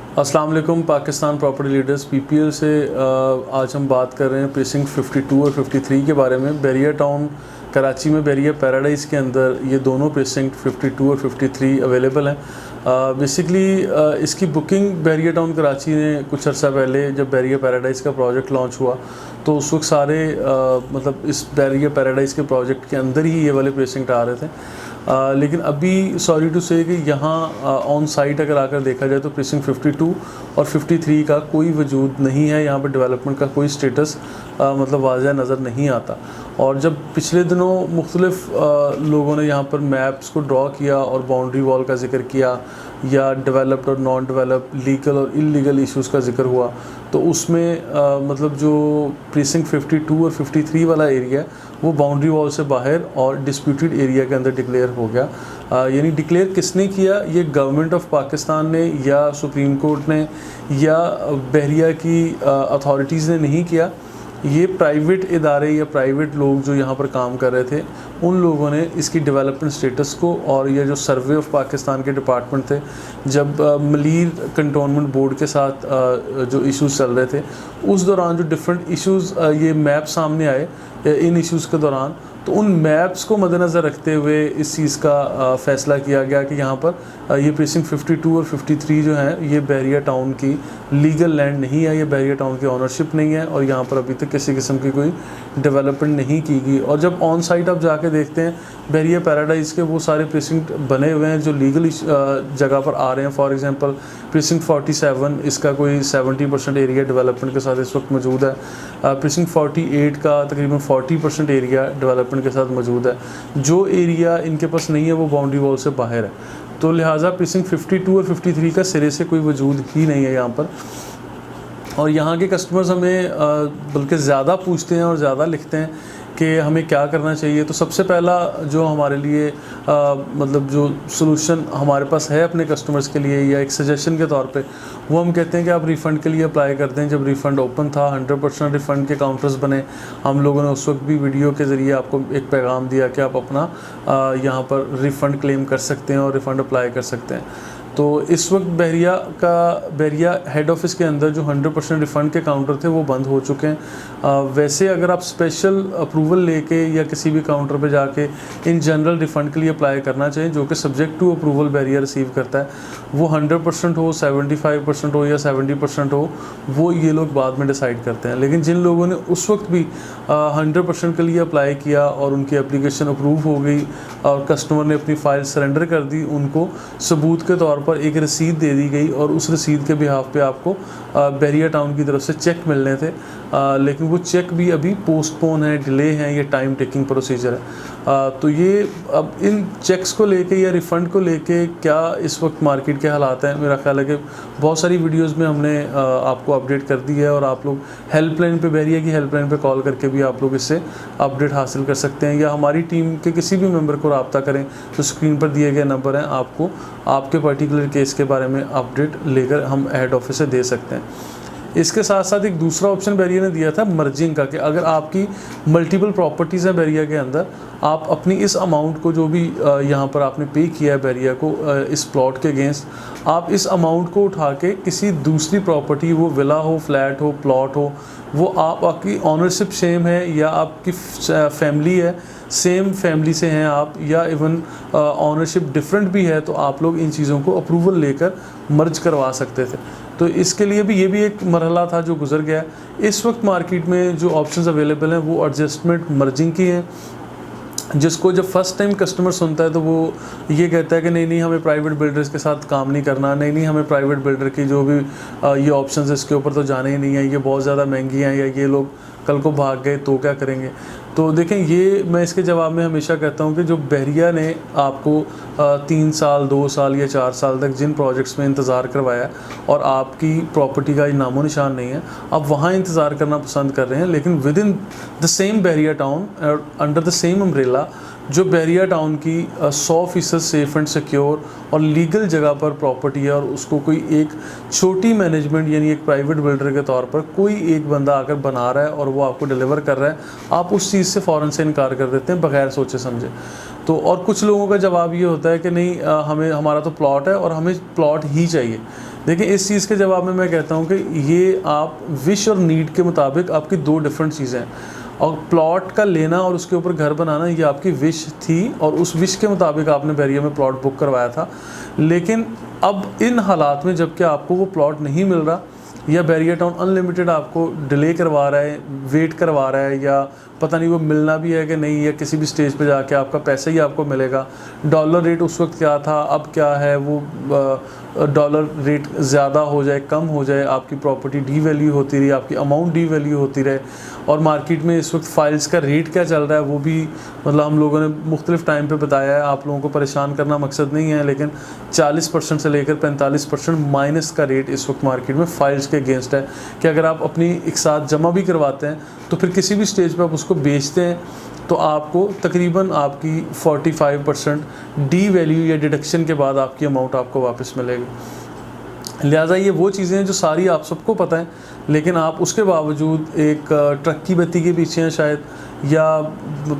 अस्सलाम वालेकुम Pakistan property leaders PPL से आज हम बात कर रहे हैं प्रीसिंक्ट 52 और 53 के बारे में। बैरिया टाउन कराची में बैरिया पैराडाइज़ के अंदर ये दोनों प्रीसिंक्ट 52 और 53 अवेलेबल हैं। बेसिकली इसकी बुकिंग बैरिया टाउन कराची ने कुछ अर्सा पहले जब बैरिया पैराडाइज़ का प्रोजेक्ट लॉन्च हुआ तो उस वक्त सारे मतलब इस बैरिया पैराडाइज़ के प्रोजेक्ट के अंदर ही ये वाले प्रीसिंक्ट आ रहे थे। लेकिन अभी सॉरी टू से कि यहाँ ऑन साइट अगर आकर देखा जाए तो प्रीसिंक्ट 52 और 53 का कोई वजूद नहीं है। यहाँ पर डेवलपमेंट का कोई स्टेटस मतलब वाज़ह नज़र नहीं आता। और जब पिछले दिनों मुख्तलिफ लोगों ने यहाँ पर मैप्स को ड्रॉ किया और बाउंड्री वॉल का जिक्र किया या डेवलप्ड और नॉन डेवलप्ड, लीगल और इलीगल इश्यूज़ का जिक्र हुआ, तो उसमें मतलब जो प्रीसिंक्ट 52 और 53 वाला एरिया है वो बाउंड्री वॉल से बाहर और डिस्प्यूटेड एरिया के अंदर डिक्लेयर हो गया। यानी डिक्लेयर किसने किया? ये गवर्नमेंट ऑफ पाकिस्तान ने या सुप्रीम कोर्ट ने या बहरिया की अथॉरिटीज़ ने नहीं किया। ये प्राइवेट इदारे या प्राइवेट लोग जो यहाँ पर काम कर रहे थे उन लोगों ने इसकी डेवलपमेंट स्टेटस को, और ये जो सर्वे ऑफ पाकिस्तान के डिपार्टमेंट थे जब मलीर कंटोनमेंट बोर्ड के साथ जो इश्यूज़ चल रहे थे उस दौरान जो डिफरेंट इश्यूज़ ये मैप सामने आए इन इश्यूज़ के दौरान, तो उन मैप्स को मद्देनज़र रखते हुए इस चीज़ का फ़ैसला किया गया कि यहाँ पर ये प्रीसिंक्ट 52 और 53 जो हैं ये बैरिया टाउन की लीगल लैंड नहीं है, ये बैरिया टाउन की ऑनरशिप नहीं है और यहाँ पर अभी तक किसी किस्म की कोई डेवलपमेंट नहीं की गई। और जब ऑन साइट आप जाके देखते हैं बैरिया पैराडाइज़ के वो सारे प्रीसिंक्ट बने हुए हैं जो लीगल जगह पर आ रहे हैं। फॉर एग्ज़ाम्पल प्रीसिंक्ट 47 इसका कोई 70% एरिया डेवलपमेंट के साथ इस वक्त मौजूद है। प्रीसिंक्ट 48 का तकरीबन 40% एरिया डेवलपमेंट के साथ मौजूद है। जो एरिया इनके पास नहीं है वो बाउंड्री वॉल से बाहर है। तो लिहाजा प्रीसिंक्ट 52 और 53 का सिरे से कोई वजूद ही नहीं है यहाँ पर। और यहाँ के कस्टमर्स हमें बल्कि ज़्यादा पूछते हैं और ज़्यादा लिखते हैं कि हमें क्या करना चाहिए। तो सबसे पहला जो हमारे लिए मतलब जो सलूशन हमारे पास है अपने कस्टमर्स के लिए या एक सजेशन के तौर पे, वो हम कहते हैं कि आप रिफ़ंड के लिए अप्लाई कर दें। जब रिफ़ंड ओपन था 100% रिफ़ंड के काउंटर्स बने। हम लोगों ने उस वक्त भी वीडियो के ज़रिए आपको एक पैगाम दिया कि आप अपना यहाँ पर रिफ़ंड क्लेम कर सकते हैं और रिफ़ंड अप्लाई कर सकते हैं। तो इस वक्त बैरिया हेड ऑफिस के अंदर जो 100% रिफ़ंड के काउंटर थे वो बंद हो चुके हैं। वैसे अगर आप स्पेशल अप्रूवल लेके या किसी भी काउंटर पे जाके इन जनरल रिफ़ंड के लिए अप्लाई करना चाहिए जो कि subject to approval Bahria receive करता है, वो 100% हो, 75% हो या 70% हो, वो ये लोग बाद में डिसाइड करते हैं। लेकिन जिन लोगों ने उस वक्त भी 100% के लिए अप्लाई किया और उनकी एप्लीकेशन अप्रूव हो गई और कस्टमर ने अपनी फ़ाइल सरेंडर कर दी, उनको सबूत के तौर पर एक रसीद दे दी गई और उस रसीद के बिहाफ पे आपको बैरिया टाउन की तरफ से चेक मिलने थे। लेकिन वो चेक भी अभी पोस्टपोन है, डिले हैं, ये टाइम टेकिंग प्रोसीजर है। तो ये अब इन चेक्स को लेके या रिफ़ंड को लेके क्या इस वक्त मार्केट के हालात हैं, मेरा ख्याल है कि बहुत सारी वीडियोस में हमने आपको अपडेट कर दी है और आप लोग हेल्पलाइन पे, बैरिया की हेल्पलाइन पे कॉल करके भी आप लोग इससे अपडेट हासिल कर सकते हैं या हमारी टीम के किसी भी मेंबर को रब्ता करें तो स्क्रीन पर दिए गए नंबर हैं, आपको आपके पर्टिकुलर केस के बारे में अपडेट लेकर हम हेड ऑफिस से दे सकते हैं। इसके साथ साथ एक दूसरा ऑप्शन बैरिया ने दिया था मर्जिंग का, कि अगर आपकी मल्टीपल प्रॉपर्टीज़ हैं बैरिया के अंदर, आप अपनी इस अमाउंट को जो भी यहाँ पर आपने पे किया है बैरिया को इस प्लॉट के अगेंस्ट, आप इस अमाउंट को उठा के किसी दूसरी प्रॉपर्टी, वो विला हो, फ्लैट हो, प्लॉट हो, वो आपकी ऑनरशिप सेम है या आपकी फैमिली है, सेम फैमिली से हैं आप, या इवन ऑनरशिप डिफरेंट भी है, तो आप लोग इन चीज़ों को अप्रूवल लेकर मर्ज करवा सकते थे। तो इसके लिए भी ये भी एक मरहला था जो गुजर गया। इस वक्त मार्केट में जो ऑप्शंस अवेलेबल हैं वो एडजस्टमेंट मर्जिंग की हैं, जिसको जब फर्स्ट टाइम कस्टमर सुनता है तो वो ये कहता है कि नहीं हमें प्राइवेट बिल्डर्स के साथ काम नहीं करना, नहीं हमें प्राइवेट बिल्डर की जो भी ये ऑप्शंस है इसके ऊपर तो जाने ही नहीं है, ये बहुत ज़्यादा महंगी हैं या ये लोग कल को भाग गए तो क्या करेंगे। तो देखें, ये मैं इसके जवाब में हमेशा कहता हूँ कि जो बैरिया ने आपको 3 साल, 2 साल या 4 साल तक जिन प्रोजेक्ट्स में इंतज़ार करवाया और आपकी प्रॉपर्टी का नामो निशान नहीं है, आप वहाँ इंतज़ार करना पसंद कर रहे हैं, लेकिन within the same Bahria town under the same umbrella जो बैरिया टाउन की 100% सेफ़ एंड सिक्योर और लीगल जगह पर प्रॉपर्टी है और उसको कोई एक छोटी मैनेजमेंट यानी एक प्राइवेट बिल्डर के तौर पर कोई एक बंदा आकर बना रहा है और वो आपको डिलीवर कर रहा है, आप उस चीज़ से फ़ौरन से इनकार कर देते हैं बगैर सोचे समझे। तो और कुछ लोगों का जवाब ये होता है कि नहीं हमें हमारा तो प्लॉट है और हमें प्लॉट ही चाहिए। देखिए इस चीज़ के जवाब में मैं कहता हूँ कि ये आप विश और नीड के मुताबिक आपकी दो डिफरेंट चीज़ें हैं। और प्लॉट का लेना और उसके ऊपर घर बनाना ये आपकी विश थी और उस विश के मुताबिक आपने बैरिया में प्लॉट बुक करवाया था। लेकिन अब इन हालात में जबकि आपको वो प्लॉट नहीं मिल रहा या बैरिया टाउन अनलिमिटेड आपको डिले करवा रहा है, वेट करवा रहा है, या पता नहीं वो मिलना भी है कि नहीं, या किसी भी स्टेज पे जाके आपका पैसा ही आपको मिलेगा। डॉलर रेट उस वक्त क्या था, अब क्या है, वो डॉलर रेट ज़्यादा हो जाए कम हो जाए, आपकी प्रॉपर्टी डी वैल्यू होती रही, आपकी अमाउंट डी वैल्यू होती रहे। और मार्केट में इस वक्त फाइल्स का रेट क्या चल रहा है वो भी मतलब हम लोगों ने मुख्तलिफ टाइम पे बताया है। आप लोगों को परेशान करना मकसद नहीं है, लेकिन 40% से लेकर 45% माइनस का रेट इस वक्त मार्केट में फ़ाइल्स के अगेंस्ट है कि अगर आप अपनी एक साथ जमा भी करवाते हैं तो फिर किसी भी स्टेज पर आप उसको बेचते हैं तो आपको तकरीबन आपकी 45% डी वैल्यू या डिडक्शन के बाद आपकी अमाउंट आपको वापस मिलेगी। लिहाजा ये वो चीज़ें हैं जो सारी आप सबको पता है, लेकिन आप उसके बावजूद एक ट्रक की बत्ती के पीछे हैं शायद, या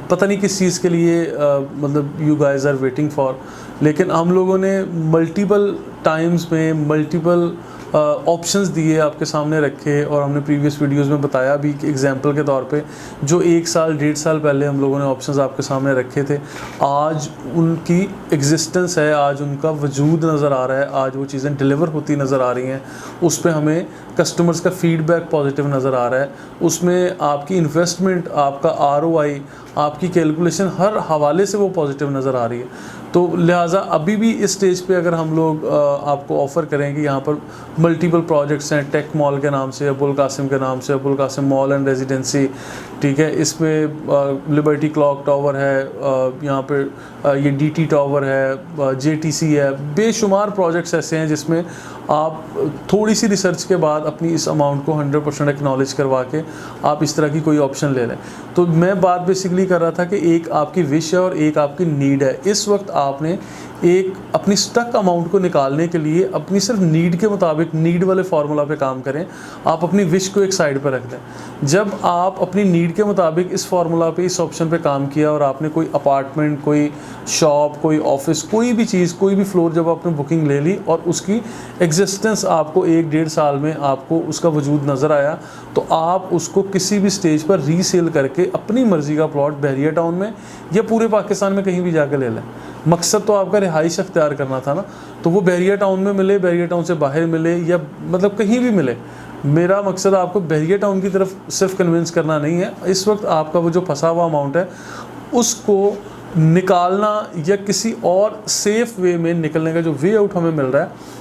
पता नहीं किस चीज़ के लिए मतलब you guys are waiting for. लेकिन हम लोगों ने मल्टीपल टाइम्स में मल्टीपल ऑप्शंस दिए, आपके सामने रखे, और हमने प्रीवियस वीडियोस में बताया भी एग्जांपल के तौर पे जो 1 साल 1.5 साल पहले हम लोगों ने ऑप्शंस आपके सामने रखे थे, आज उनकी एग्जिस्टेंस है, आज उनका वजूद नज़र आ रहा है, आज वो चीज़ें डिलीवर होती नज़र आ रही हैं। उस पर हमें कस्टमर्स का फीडबैक पॉजिटिव नज़र आ रहा है, उसमें आपकी इन्वेस्टमेंट, आपका ROI, आपकी कैलकुलेशन हर हवाले से वो पॉजिटिव नज़र आ रही है। तो लिहाजा अभी भी इस स्टेज पे अगर हम लोग आपको ऑफ़र करें कि यहाँ पर मल्टीपल प्रोजेक्ट्स हैं, टेक मॉल के नाम से, अबुल कासिम के नाम से, Abul Qasim mall and residency, ठीक है, इसमें लिबर्टी क्लॉक टावर है, यहाँ पे ये DT टावर है, JTC है, बेशुमार प्रोजेक्ट्स ऐसे हैं जिसमें आप थोड़ी सी रिसर्च के बाद अपनी इस अमाउंट को 100% एक्नॉलेज करवा के आप इस तरह की कोई ऑप्शन ले लें। तो मैं बात बेसिकली कर रहा था कि एक आपकी विश है और एक आपकी नीड है। इस वक्त आपने एक अपनी स्टक अमाउंट को निकालने के लिए अपनी सिर्फ नीड के मुताबिक, नीड वाले फार्मूला पे काम करें। आप अपनी विश को एक साइड पर रख दें। जब आप अपनी नीड के मुताबिक इस फार्मूला पे, इस ऑप्शन पे काम किया और आपने कोई अपार्टमेंट, कोई शॉप, कोई ऑफिस, कोई भी चीज़, कोई भी फ्लोर जब आपने बुकिंग ले ली और उसकी एग्जिस्टेंस आपको 1-1.5 साल में आपको उसका वजूद नज़र आया, तो आप उसको किसी भी स्टेज पर रीसेल करके अपनी मर्ज़ी का प्लॉट बैरिया टाउन में या पूरे पाकिस्तान में कहीं भी जाकर ले लें। मकसद तो आपका रिहाइश अख्तियार करना था ना, तो वो बैरिया टाउन में मिले, बैरिया टाउन से बाहर मिले, या मतलब कहीं भी मिले। मेरा मकसद आपको बैरिया टाउन की तरफ सिर्फ कन्विंस करना नहीं है। इस वक्त आपका वो जो फंसा हुआ अमाउंट है उसको निकालना या किसी और सेफ़ वे में निकलने का जो वे आउट हमें मिल रहा है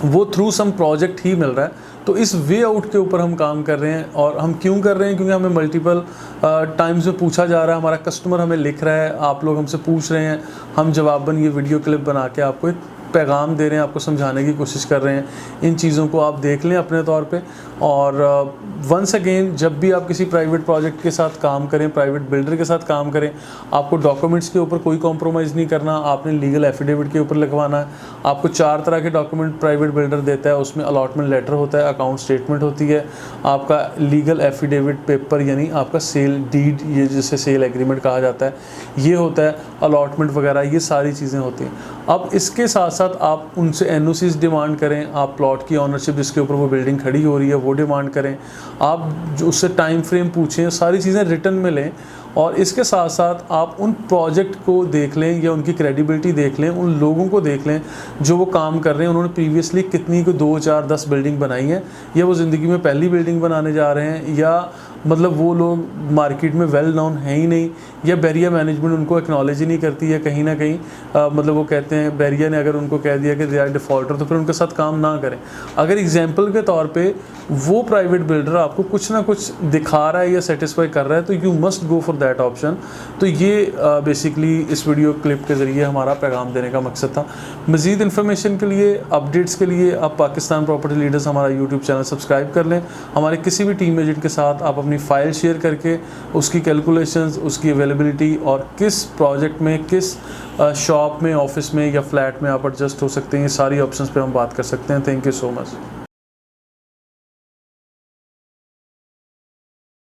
वो थ्रू सम प्रोजेक्ट ही मिल रहा है। तो इस वे आउट के ऊपर हम काम कर रहे हैं। और हम क्यों कर रहे हैं? क्योंकि हमें मल्टीपल टाइम्स में पूछा जा रहा है, हमारा कस्टमर हमें लिख रहा है, आप लोग हमसे पूछ रहे हैं, हम जवाबन ये वीडियो क्लिप बना के आपको एक पैगाम दे रहे हैं, आपको समझाने की कोशिश कर रहे हैं। इन चीज़ों को आप देख लें अपने तौर पे। और वंस अगेन, जब भी आप किसी प्राइवेट प्रोजेक्ट के साथ काम करें, प्राइवेट बिल्डर के साथ काम करें, आपको डॉक्यूमेंट्स के ऊपर कोई कॉम्प्रोमाइज़ नहीं करना। आपने लीगल एफिडेविट के ऊपर लिखवाना है। आपको 4 तरह के डॉक्यूमेंट प्राइवेट बिल्डर देता है। उसमें अलॉटमेंट लेटर होता है, अकाउंट स्टेटमेंट होती है, आपका लीगल एफिडेविट पेपर यानी आपका सेल डीड, ये जिसे सेल एग्रीमेंट कहा जाता है, ये होता है, अलॉटमेंट वगैरह, ये सारी चीज़ें होती हैं। अब इसके साथ साथ आप उनसे NOCs डिमांड करें, आप प्लॉट की ऑनरशिप जिसके ऊपर वो बिल्डिंग खड़ी हो रही है वो डिमांड करें, आप जो उससे टाइम फ्रेम पूछें, सारी चीज़ें रिटर्न में लें। और इसके साथ साथ आप उन प्रोजेक्ट को देख लें या उनकी क्रेडिबिलिटी देख लें, उन लोगों को देख लें जो वो काम कर रहे हैं। उन्होंने प्रीवियसली कितनी को 2, 4, 10 बिल्डिंग बनाई हैं, या वो ज़िंदगी में पहली बिल्डिंग बनाने जा रहे हैं, या मतलब वो लोग मार्केट में वेल नोन है ही नहीं, या बैरिया मैनेजमेंट उनको एक्नॉलेज ही नहीं करती है। कहीं ना कहीं मतलब वो कहते हैं, बैरिया ने अगर उनको कह दिया कि दे आर डिफ़ॉल्टर, तो फिर उनके साथ काम ना करें। अगर एग्जांपल के तौर पे वो प्राइवेट बिल्डर आपको कुछ ना कुछ दिखा रहा है या सेटिस्फाई कर रहा है, तो you must go for that option. तो ये बेसिकली इस वीडियो क्लिप के ज़रिए हमारा पैगाम देने का मकसद था। मज़ीद इन्फॉर्मेशन के लिए, अपडेट्स के लिए आप पाकिस्तान प्रॉपर्टी लीडर्स हमारा यूट्यूब चैनल सब्सक्राइब कर लें। हमारे किसी भी टीम एजेंट के साथ आप अपनी फ़ाइल शेयर करके उसकी कैलकुलेशंस, उसकी अवेलेबिलिटी और किस प्रोजेक्ट में, किस शॉप में, ऑफिस में या फ्लैट में आप एडजस्ट हो सकते हैं, ये सारी ऑप्शंस पे हम बात कर सकते हैं। Thank you so much.